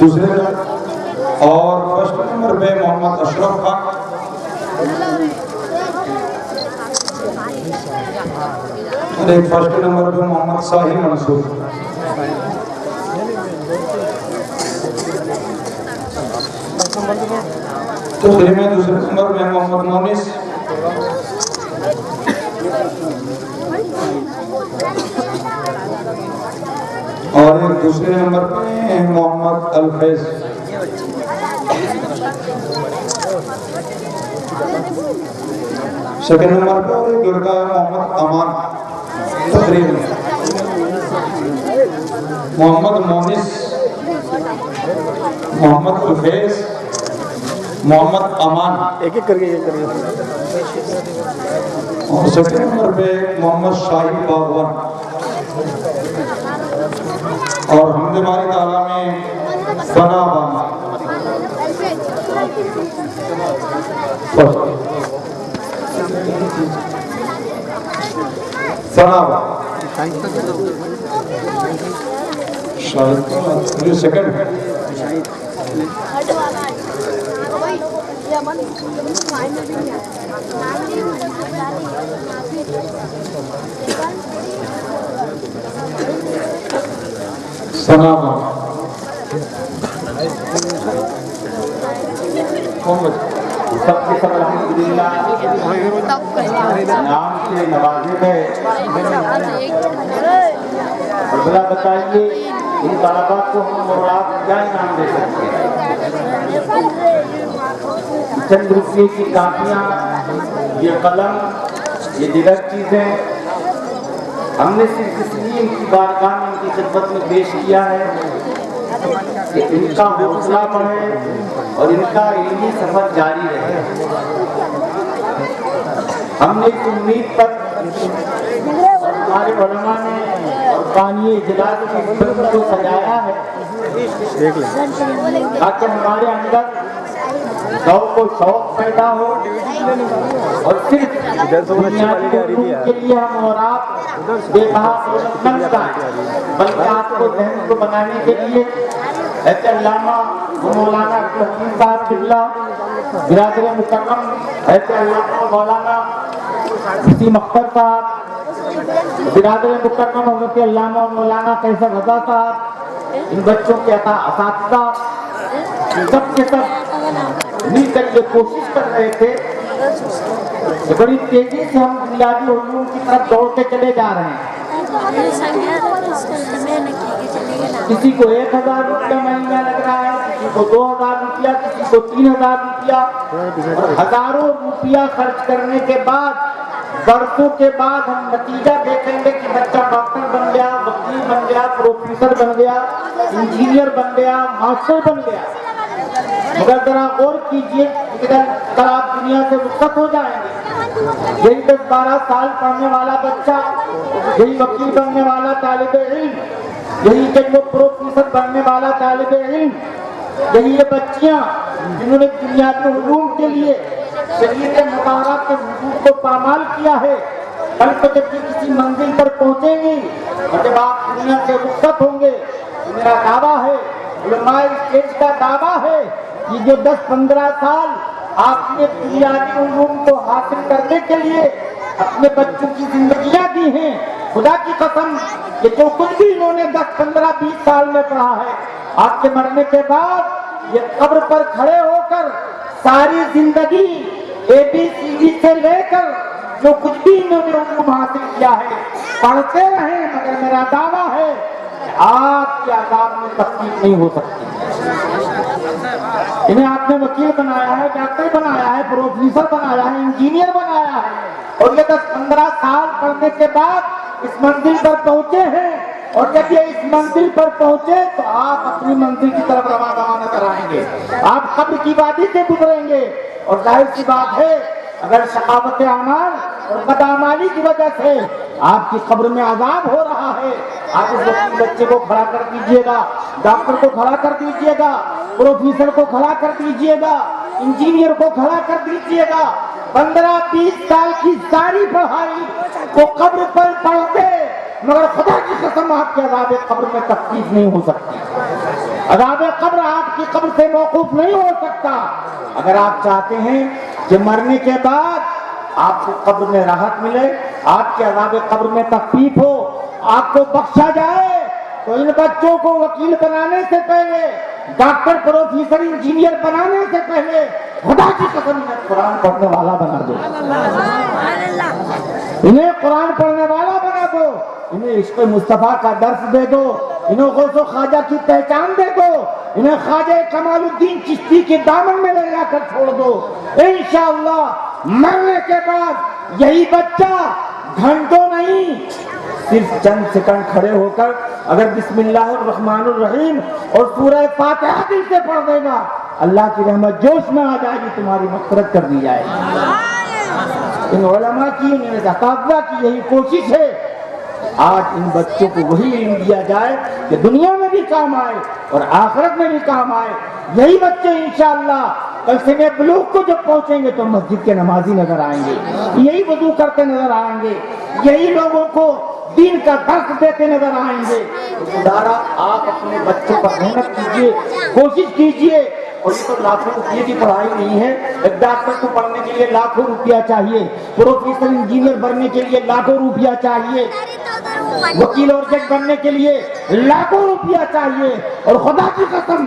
دوسرے اور first number پہ محمد اشرف خان، اور ایک فرسٹ نمبر پہ محمد ساحل منصور۔ تیسرے میں دوسرے نمبر میں محمد مونس، اور ایک دوسرے نمبر پہ محمد الفیض۔ سیکنڈ نمبر پہ ایک لڑکا ہے محمد امان تقریباً، محمد مونس، محمد الفیض، محمد امان، ایک ایک کر کے اور سیکنڈ نمبر پہ محمد شاہد باغوان۔ اور حمد باری تعالیٰ میں فنا بانا فنا بانا شاہد سیکنڈ سنا بانا سب کے سب الحمدللہ نام سے نوازے گئے۔ اور بلا بتائیے ان طلباء کو ہم اور آپ کیا انعام دے سکتے ہیں؟ چند روپے کی کاپیاں، یہ قلم، یہ دیگر چیزیں ہم نے صرف اس لیے ان کی بارگاہ میں ان کی خدمت میں پیش کیا ہے کہ ان کا حوصلہ بڑھے اور ان کا علمی سفر جاری رہے۔ ہم نے اس امید پر ہمارے علماء نے اور بانی اجلاس کی فلم کو سجایا ہے تاکہ ہمارے اندر ذوق و شوق پیدا ہو اور صرف بنیادی علوم کے لیے ہم اور آپ بے بہا دولت نہ لگائیں، بلکہ آپ کو ذہن کو بنانے کے لیے حضرت علامہ مولانا عبدالحکیم صاحب قبلہ، برادر مکرم حضرت علامہ مولانا مفتی مختار صاحب، برادر مکرم حضرت علامہ مولانا قیصر رضا صاحب، ان بچوں کے اساتذہ سب کے سب مل کر یہ کوشش کر رہے تھے کہ بڑی تیزی سے ہم بنیادی علوم کی طرف دوڑتے چلے جا رہے ہیں۔ کسی کو 1000 روپیہ مہینہ لگ رہا ہے، کسی کو 2000 روپیہ، کسی کو 3000 روپیہ، اور ہزاروں روپیہ خرچ کرنے کے بعد برسوں کے بعد ہم نتیجہ دیکھیں گے کہ بچہ ڈاکٹر بن گیا، وکیل بن گیا، پروفیسر بن گیا، انجینئر بن گیا، ماسٹر بن گیا۔ مگر ذرا غور کیجئے کل آپ دنیا سے رخصت ہو جائیں گے، یہی 10-12 سال پڑھنے والا بچہ، یہی وکیل بننے والا طالب علم، یہی وہ پروفیسر بننے والا طالب علم، یہی یہ بچیاں جنہوں نے بنیادی علوم کے لیے شریعت مطالعہ کے حقوق کو پامال کیا ہے، کل کو جب یہ کسی منزل پر پہنچیں گی اور جب آپ دنیا سے رخصت ہوں گے، میرا دعویٰ ہے، علماء اسٹیج کا دعویٰ ہے کہ جو 10-15 سال آپ نے بنیادی علوم کو حاصل کرنے کے لیے اپنے بچوں کی زندگیاں دی ہیں، خدا کی قسم کہ جو کچھ بھی انہوں نے 10-15-20 سال میں پڑھا ہے، آپ کے مرنے کے بعد یہ قبر پر کھڑے ہو کر ساری زندگی ABCD سے لے کر جو کچھ بھی انہوں نے علوم حاصل کیا ہے پڑھتے رہیں، مگر میرا دعویٰ ہے آپ کے عذاب میں تخفیف نہیں ہو سکتی۔ انہیں آپ نے وکیل بنایا ہے، ڈاکٹر بنایا ہے، پروفیسر بنایا ہے، انجینئر بنایا ہے، اور یہ 10-15 سال پڑھنے کے بعد اس منزل پر پہنچے ہیں، اور جب یہ اس منزل پر پہنچے تو آپ اپنی منزل کی طرف روانہ کرائیں گے، آپ قبر کی وادی سے گزریں گے، اور ظاہر سی بات ہے اگر شقاوت اعمال اور بدعمالی کی وجہ سے آپ کی قبر میں عذاب ہو رہا ہے، آپ اس وقت بچے کو کھڑا کر دیجئے گا، ڈاکٹر کو کھڑا کر دیجئے گا، پروفیسر کو کھڑا کر دیجئے گا، انجینئر کو کھڑا کر دیجئے گا۔ 15-20 سال کی ساری پڑھائی کو قبر پر پڑھتے، مگر خدا کی قسم آپ کے عذاب قبر میں تخفیف نہیں ہو سکتی۔ عذاب قبر آپ کی قبر سے موقوف نہیں ہو سکتا۔ اگر آپ چاہتے ہیں کہ مرنے کے بعد آپ کو قبر میں راحت ملے، آپ کے عذاب قبر میں تخفیف ہو، آپ کو بخشا جائے، تو ان بچوں کو وکیل بنانے سے پہلے، ڈاکٹر، پروفیسر، انجینئر بنانے سے پہلے خدا کی قسم انہیں قرآن پڑھنے والا بنا دو، انہیں قرآن پڑھنے والا بنا دو، انہیں عشق مصطفیٰ کا درس دے دو، انہیں غوث و خواجہ کی پہچان دے دو، انہیں خواجہ کمال الدین چشتی کے دامن میں لے جا کر چھوڑ دو۔ انشاءاللہ مرنے کے بعد یہی بچہ گھنٹوں نہیں، صرف چند سیکنڈ کھڑے ہو کر اگر بسم اللہ الرحمن الرحیم اور سورہ فاتحہ دل سے پڑھ دے گا، اللہ کی رحمت جوش میں آ جائے گی، تمہاری مغفرت کر دی جائے گی۔ ان علماء کی، ان اساتذہ کی یہی کوشش ہے، آج ان بچوں کو وہی علم دیا جائے کہ دنیا میں بھی کام آئے اور آخرت میں بھی کام آئے۔ یہی بچے انشاءاللہ کل سن بلوغ کو جب پہنچیں گے تو مسجد کے نمازی نظر آئیں گے، یہی وضو کرتے نظر آئیں گے، یہی لوگوں کو دین کا درس دیتے نظر آئیں گے۔ خدارا آپ اپنے بچوں پر محنت کیجیے، کوشش کیجیے، اور یہ تو لاکھوں روپئے کی پڑھائی نہیں ہے، ایک ڈاکٹر کو پڑھنے کے لیے لاکھوں روپیہ چاہیے، پروفیسر انجینئر بننے کے لیے لاکھوں روپیہ چاہیے، وکیل اور جج بننے کے لیے لاکھوں روپیہ چاہیے، اور خدا کی قسم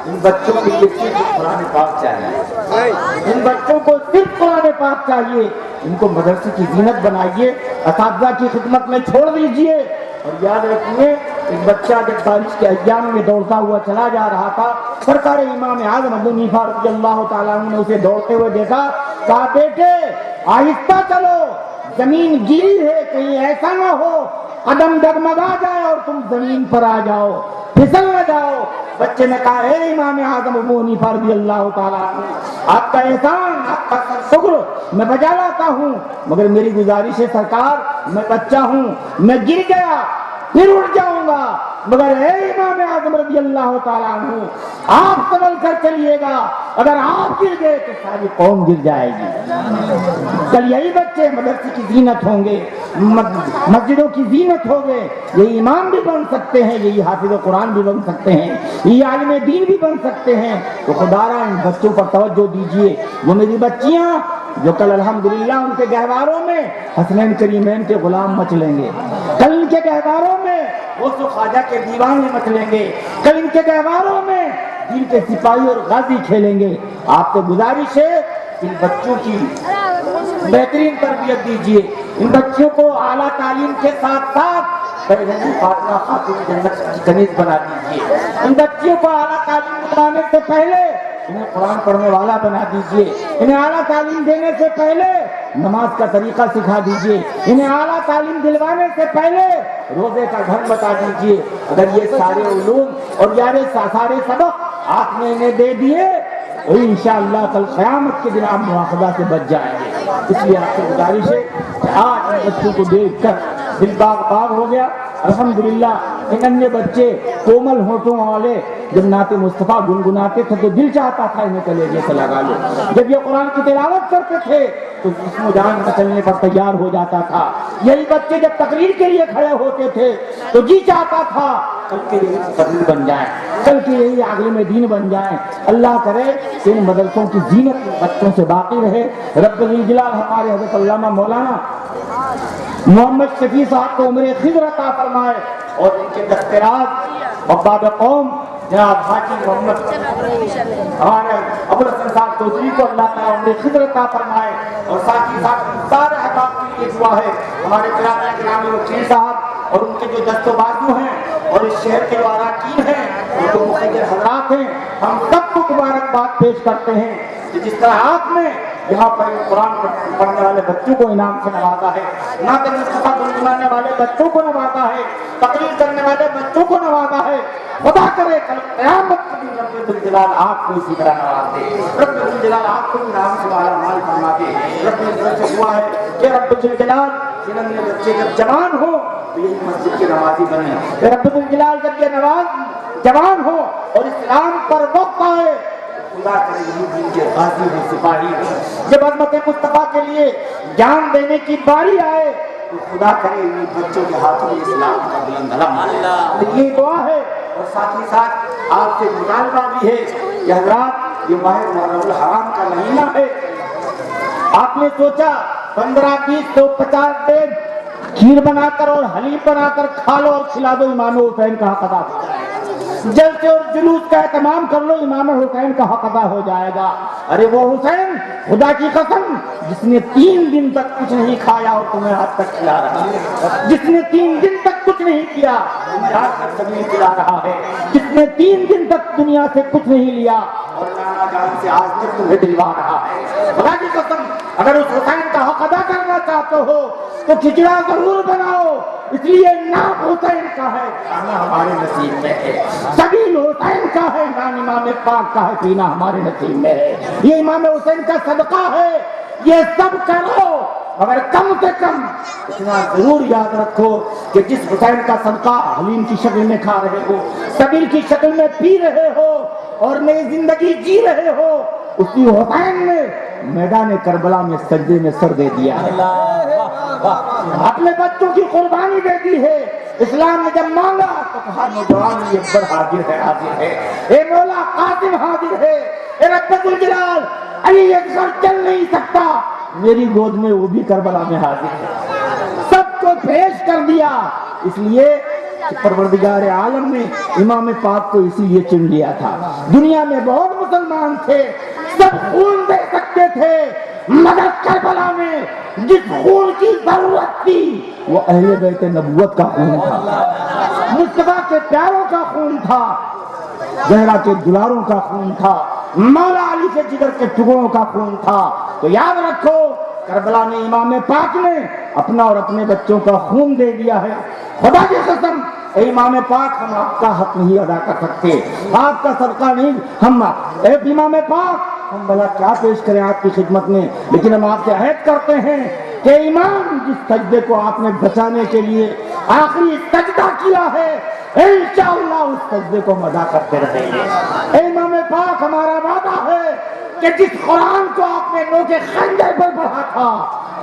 ان بچوں کے لیے صرف قرآن پاک چاہیے، ان بچوں کو صرف قرآن پاک چاہیے، ان کو مدرسے کی زینت بنائیے، اساتذہ کی خدمت میں چھوڑ دیجیے۔ اور یاد رکھیے، ایک بچہ جب بارش کے ایام میں دوڑتا ہوا چلا جا رہا تھا، سرکار امام اعظم ابو حنیفہ رضی اللہ تعالیٰ عنہ نے اسے دوڑتے ہوئے دیکھا، کہا بیٹے آہستہ چلو، زمین گیلی ہے، کہیں ایسا نہ ہو قدم ڈگمگا جائے اور تم زمین پر آ جاؤ، پھسل نہ جاؤ۔ بچے نے کہا اے امام اعظم ابو حنیفہ رضی اللہ تعالیٰ عنہ، آپ کا احسان، آپ کا شکر میں بجا لاتا ہوں، مگر میری گزارش ہے سرکار، میں بچہ ہوں، میں گر گیا پھر اٹھ جاؤں گا، مگر اے امام اعظم رضی اللہ تعالیٰ عنہ آپ سنبھل کر چلیے گا، اگر آپ گر گئے تو ساری قوم گر جائے گی۔ کل یہی بچے مدرسے کی زینت ہوں گے، مسجدوں کی زینت ہوں گے، یہی امام بھی بن سکتے ہیں، یہی حافظ قرآن بھی بن سکتے ہیں، یہ عالم دین بھی بن سکتے ہیں۔ تو خدارا ان بچوں پر توجہ دیجیے۔ وہ میری بچیاں جو کل الحمدللہ ان کے گہواروں میں حسنین کریمین کے غلام مچ لیں گے، کل ان کے گہواروں میں وہ تو خواجہ کے دیوانے مچ لیں گے، کل ان کے گہواروں میں دین کے سپاہی اور غازی کھیلیں گے۔ آپ کو گزارش ہے ان بچوں کی بہترین تربیت دیجیے، ان بچوں کو اعلیٰ تعلیم کے ساتھ ساتھ فاطمہ خاتون جنت کی کنیز بنا دیجیے، ان بچوں کو اعلیٰ تعلیم دلانے سے پہلے انہیں قرآن پڑھنے والا بنا دیجیے، انہیں اعلیٰ تعلیم دینے سے پہلے نماز کا طریقہ سکھا دیجیے، انہیں اعلیٰ تعلیم دلوانے سے پہلے روزے کا ڈھنگ بتا دیجیے۔ اگر یہ سارے علوم اور سارے سبق آپ نے انہیں دے دیے تو انشاءاللہ کل قیامت کے دن آپ مواخذہ سے بچ جائیں گے۔ اس لیے آپ سے گزارش ہے کہ آج ان بچوں کو دیکھ کر دل باغ باغ ہو گیا۔ الحمدللہ ان انیہ بچے کومل ہونٹوں والے جب نعت مصطفیٰ گنگناتے تھے تو دل چاہتا تھا انہیں کلیجے سے لگا لو، جب یہ قرآن کی تلاوت کرتے تھے تو جسم و جان مچلنے پر تیار ہو جاتا تھا۔ یہی بچے جب تقریر کے لیے کھڑے ہوتے تھے تو جی چاہتا تھا کل کے لیے تقریر بن جائیں، کل کے لیے عالم دین بن جائیں۔ اللہ کرے کہ ان مدرسوں کی زینت بچوں سے باقی رہے۔ رب الجلال ہمارے حضرت علامہ مولانا محمد شفیع صاحب کو عمر خضر عطا فرمائے، اور ان کے دستراز باب قوم جناب حاجی محمد ہمارے ابوالحسن صاحب چودھری کو اللہ تعالیٰ عمر خضر عطا فرمائے، اور ساتھ ہی ساتھ سارے احباب کے لیے دعا ہے ہمارے گرامی وکیل صاحب اور ان کے جو دست و بازو ہیں اور اس شہر کے جو اراکین ہیں اور جو مخیر حضرات ہیں، ہم سب کو مبارکباد پیش کرتے ہیں کہ جس طرح آپ نے یہاں پر قرآن پڑھنے والے بچوں کو انعام سے نوازا ہے، نعت مصطفیٰ گنگنانے والے بچوں کو نوازا ہے، تقریر کرنے والے بچوں کو نوازا ہے، خدا کرے کل قیامت کے دن رب الجلال آپ کو اسی طرح نواز دے، رب الجلال آپ کو انعام سے مالا مال فرما دے۔ رب الجلال سے دعا ہے کہ رب الجلال جنہوں نے بچے جب جوان ہو تو یہی مسجد کے نمازی بنے، رب الجلال جب یہ نواز جوان ہو اور اسلام پر وقت آئے، خدا کرے یہی دین کے غازی و سپاہی جب عظمت مصطفیٰ کے لیے جان دینے کی باری آئے تو خدا کرے ان بچوں کے ہاتھوں میں اسلام کا بلند علم۔ یہ دعا ہے اور ساتھ ہی ساتھ آپ سے مطالبہ بھی ہے کہ حضرات یہ ماہ محرم الحرام کا مہینہ ہے، آپ نے سوچا 15 20 تو 50 دن کھیر بنا کر اور حلیم بنا کر کھا لو اور کھلا دو، امام حسین کا حق ادا ہو جائے گا، جلسے اور جلوس کا اہتمام کر لو، امام حسین کا حق ادا ہو جائے گا۔ ارے وہ حسین خدا کی قسم جس نے 3 دن تک کچھ نہیں کھایا اور تمہیں آج تک کھلا رہا ہے، جس نے 3 دن تک کچھ نہیں کیا تمہیں آج تک زمین کھلا رہا ہے، جس نے 3 دن تک دنیا سے کچھ نہیں لیا اور نانا جان سے آج تک تمہیں دلوا رہا ہے۔ خدا کی قسم اگر اس حسین کا حق ادا کرنا چاہتے ہو تو کھچڑا ضرور بناؤ، اس لیے نام حسین کا ہے کھانا ہمارے نصیب میں ہے، سبیل حسین کا ہے، نام امام پاک کا ہے پینا ہمارے نصیب میں ہے، یہ امام حسین کا صدقہ ہے، یہ سب کرو، مگر کم سے کم اتنا ضرور یاد رکھو کہ جس حسین کا صدقہ حلیم کی شکل میں کھا رہے ہو، سبیل کی شکل میں پی رہے ہو اور نئی زندگی جی رہے ہو، اسی حسین نے میدان کربلا میں سجدے میں سر دے دیا ہے، اپنے بچوں کی قربانی دے دی ہے۔ اسلام نے جب مانگا تو کہا نوجوان یہ اکبر حاضر ہے، حاضر ہے، اے مولا قاسم حاضر ہے، اے رب الجلال علی اکبر چل نہیں سکتا، میری گود میں وہ بھی کربلا میں حاضر ہے، سب کو پیش کر دیا، اس لیے پروردگار عالم نے امام پاک کو اسی لیے چن لیا تھا۔ دنیا میں بہت مسلمان تھے، سب خون دے سکتے تھے، مگر کربلا میں جس خون کی ضرورت تھی وہ اہل بیت نبوت کا خون تھا، مصطفیٰ کے پیاروں کا خون تھا، زہرا کے دلاروں کا خون تھا، مولا علی کے جگر کے ٹکڑوں کا خون تھا۔ تو یاد رکھو کربلا میں امام پاک نے اپنا اور اپنے بچوں کا خون دے دیا ہے۔ خدا کی قسم اے امام پاک ہم آپ کا حق نہیں ادا کر سکتے، آپ کا صدقہ نہیں، ہم اے امام پاک ہم بھلا کیا پیش کریں آپ کی خدمت میں، لیکن ہم آپ سے عہد کرتے ہیں کہ امام جس سجدے کو آپ نے بچانے کے لیے آخری سجدہ کیا ہے انشاءاللہ اس سجدے کو ہم ادا کرتے رہیں گے۔ اے امام پاک ہمارا وعدہ ہے کہ جس قرآن کو آپ نے نوکے خنجر پر پڑھا تھا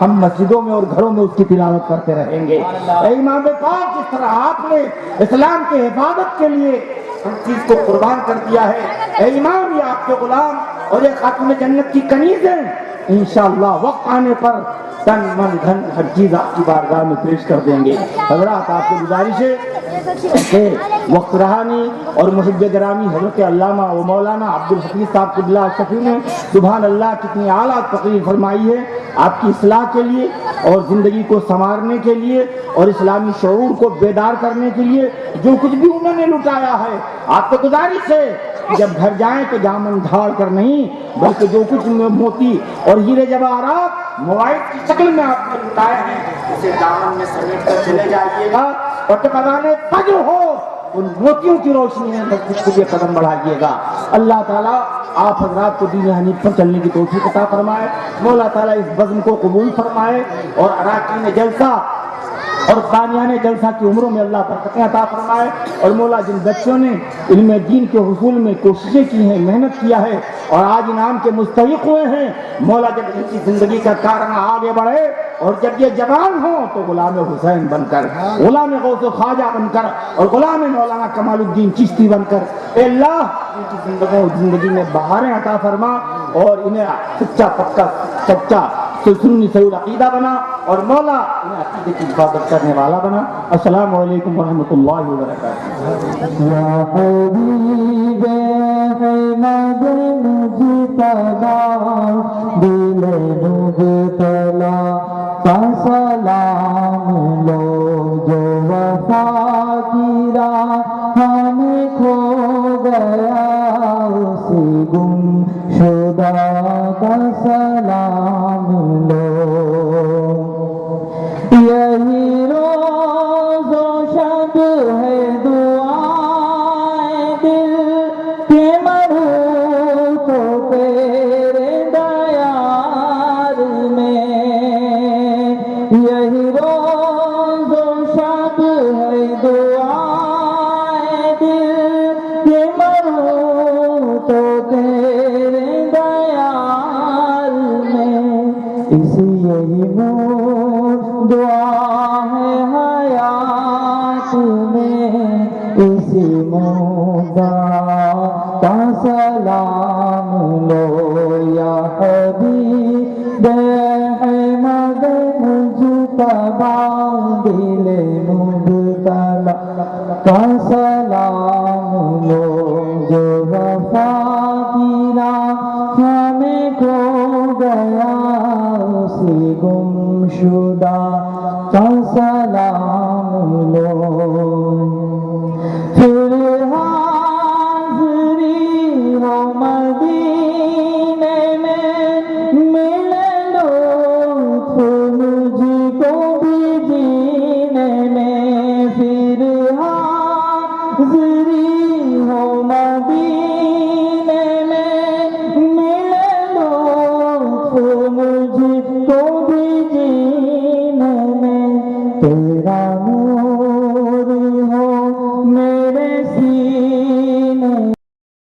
ہم مسجدوں میں اور گھروں میں اس کی تلاوت کرتے رہیں گے۔ اے امام پاک جس طرح آپ نے اسلام کے حفاظت کے لیے ہر چیز کو قربان کر دیا ہے، اے امام یہ آپ کے غلام اور یہ خاتون جنت کی کنیز ہیں، انشاءاللہ وقت آنے پر تن من دھن ہر چیز آپ کی بارگاہ میں پیش کر دیں گے۔ حضرات آپ کی گزارش ہے کہ وقت رہا نہیں اور محب گرامی حضرت علامہ و مولانا عبدالحفیظ صاحب قبلہ شفیع نے سبحان اللہ کتنی اعلیٰ تقریر فرمائی ہے آپ کی اصلاح کے لیے اور زندگی کو سنوارنے کے لیے اور اسلامی شعور کو بیدار کرنے کے لیے جو کچھ بھی انہوں نے لٹایا ہے، آپ کو گزارش ہے جب گھر جائیں تو دامن جھاڑ کر نہیں بلکہ جو کچھ موتی اور ہیرے جواہرات مواعظ کی شکل میں آپ نے لٹائے ہیں اسے دامن میں سمیٹ کر چلے جائیے گا، اور جب اذان فجر ہو ان موتیوں کی روشنی میں مسجد کے لیے قدم بڑھائیے گا۔ اللہ تعالیٰ آپ حضرات کو دین حنیف پر چلنے کی توفیق عطا فرمائے، مولا تعالیٰ اس بزم کو قبول فرمائے اور اراکین جلسہ اور بانیان جلسہ کی عمروں میں اللہ برکتیں عطا فرمائے، اور مولا جن بچوں نے علم دین کے حصول میں کوششیں کی ہیں، محنت کیا ہے اور آج انعام کے مستحق ہوئے ہیں، مولا جب ان کی زندگی کا کارنامہ آگے بڑھے اور جب یہ جوان ہوں تو غلام حسین بن کر، غلام غوث و خواجہ بن کر اور غلام مولانا کمال الدین چشتی بن کر، اے اللہ ان کی زندگی میں بہاریں عطا فرما اور انہیں سچا پکا سچا سنی صحیح عقیدہ بنا اور مولا انہیں عقیدے کی حفاظت کرنے والا بنا۔ السلام علیکم ورحمۃ اللہ وبرکاتہ۔ یا حبیب احمد مجتبی دل مبتلا کا سلام لو جو وفا کی راہ ہمیں کھو گیا اسی گم شدہ کا سلام لو، یہی روز و شب ہے دعائیں دل کے مرو تو تیرے دیار میں، یہی روز و شب ہے دعائیں دل کے مرو تو تیرے دیار میں، اسی یہی دعا ہے حیات میں، اسی سلام لو یا حبیب احمد مجتبی دل مبتلا کا سلام لو جو وفا